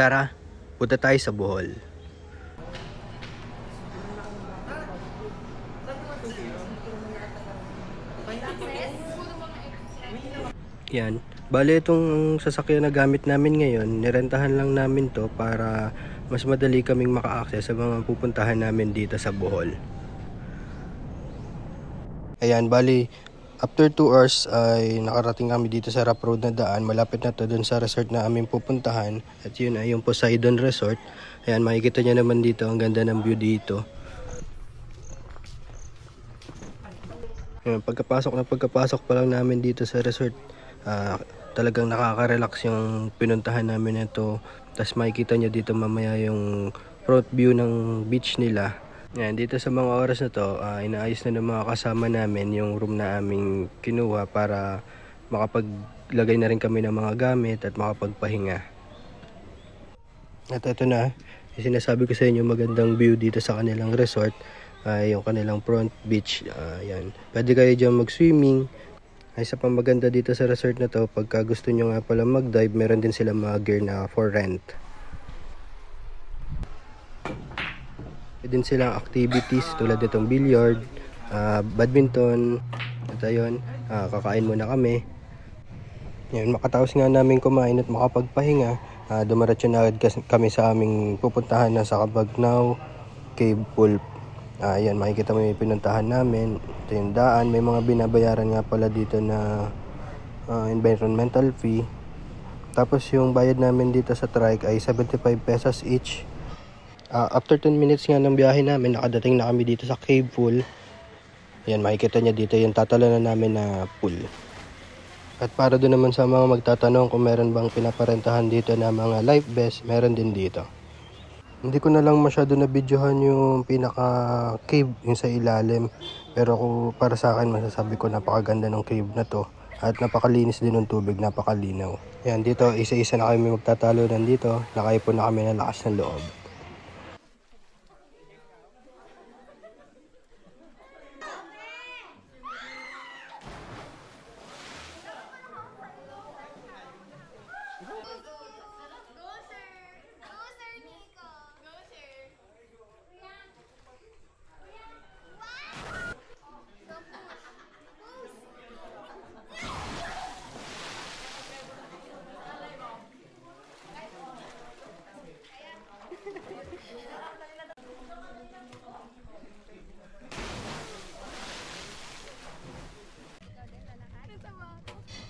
Tara, punta tayo sa Bohol. Yan. Bale, itong sasakyan na gamit namin ngayon, nirentahan lang namin to para mas madali kaming maka-access sa mga pupuntahan namin dito sa Bohol. Ayan, bali, after 2 hours ay nakarating kami dito sa rough road na daan. Malapit na to dun sa resort na aming pupuntahan. At yun ay yung Poseidon Resort. Ayan, makikita nyo naman dito, ang ganda ng view dito. Ayan, pagkapasok pa lang namin dito sa resort, talagang nakaka-relax yung pinuntahan namin ito. Tapos makikita nyo dito mamaya yung front view ng beach nila. Yan, dito sa mga oras na to, inaayos na ng mga kasama namin yung room na aming kinuha para makapaglagay na rin kami ng mga gamit at makapagpahinga. At ito na, sinasabi ko sa inyo magandang view dito sa kanilang resort, yung kanilang front beach. Yan. Pwede kayo dyan mag-swimming. Ay, isa pang maganda dito sa resort na to, pagka gusto nyo nga pala mag-dive, meron din sila mga gear na for rent. Din silang activities tulad nitong billiard, badminton. At ayun, kakain muna kami. Yan, makatapos nga namin kumain at makapagpahinga, dumiretso na kami sa aming pupuntahan na sa Cabagnaw Cave Pool. Yan, makikita mo yung pinuntahan namin. Ito yung daan, may mga binabayaran nga pala dito na environmental fee. Tapos yung bayad namin dito sa trike ay 75 pesos each. After 10 minutes nga ng biyahe namin, nakadating na kami dito sa cave pool. Ayan, makikita niya dito yung tatalanan namin na pool. At para doon naman sa mga magtatanong kung meron bang pinaparentahan dito na mga life vest, meron din dito. Hindi ko na lang masyado na videohan yung pinaka cave, yung sa ilalim. Pero para sa akin, masasabi ko napakaganda ng cave na to. At napakalinis din ng tubig, napakalinaw. Ayan, dito isa-isa na kami magtatalunan dito. Nakaipon na kami ng lakas ng loob.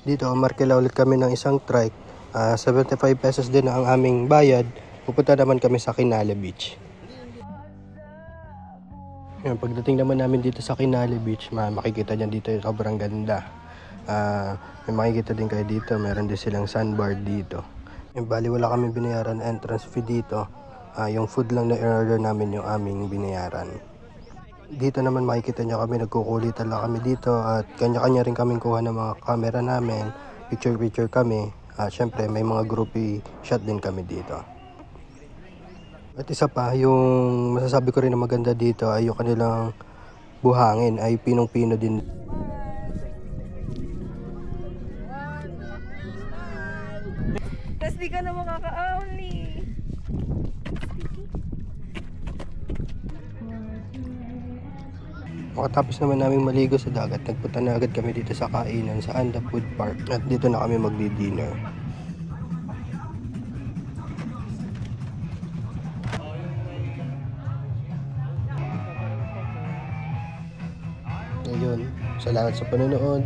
Dito, markila ulit kami ng isang trike. 75 pesos din ang aming bayad. Pupunta naman kami sa Kinale Beach. Yan, pagdating naman namin dito sa Kinale Beach, makikita nyo dito yung sobrang ganda. May makikita din kayo dito, meron din silang sandbar dito. Yung bali wala kami binayaran entrance fee dito. Yung food lang na in-order namin yung aming binayaran. Dito naman makikita nyo kami, nagkukulitan lang kami dito at kanya-kanya rin kaming kuha ng mga camera namin, picture kami. Syempre may mga groupie shot din kami dito. At isa pa, yung masasabi ko rin na maganda dito ay yung kanilang buhangin ay pinong-pino din. Tapos di ka na makaka-only. Makatapos naman namin maligo sa dagat, nagpunta na agad kami dito sa kainan sa Anda Food Park at dito na kami magdi-dinner. Ayun, salamat sa panonood.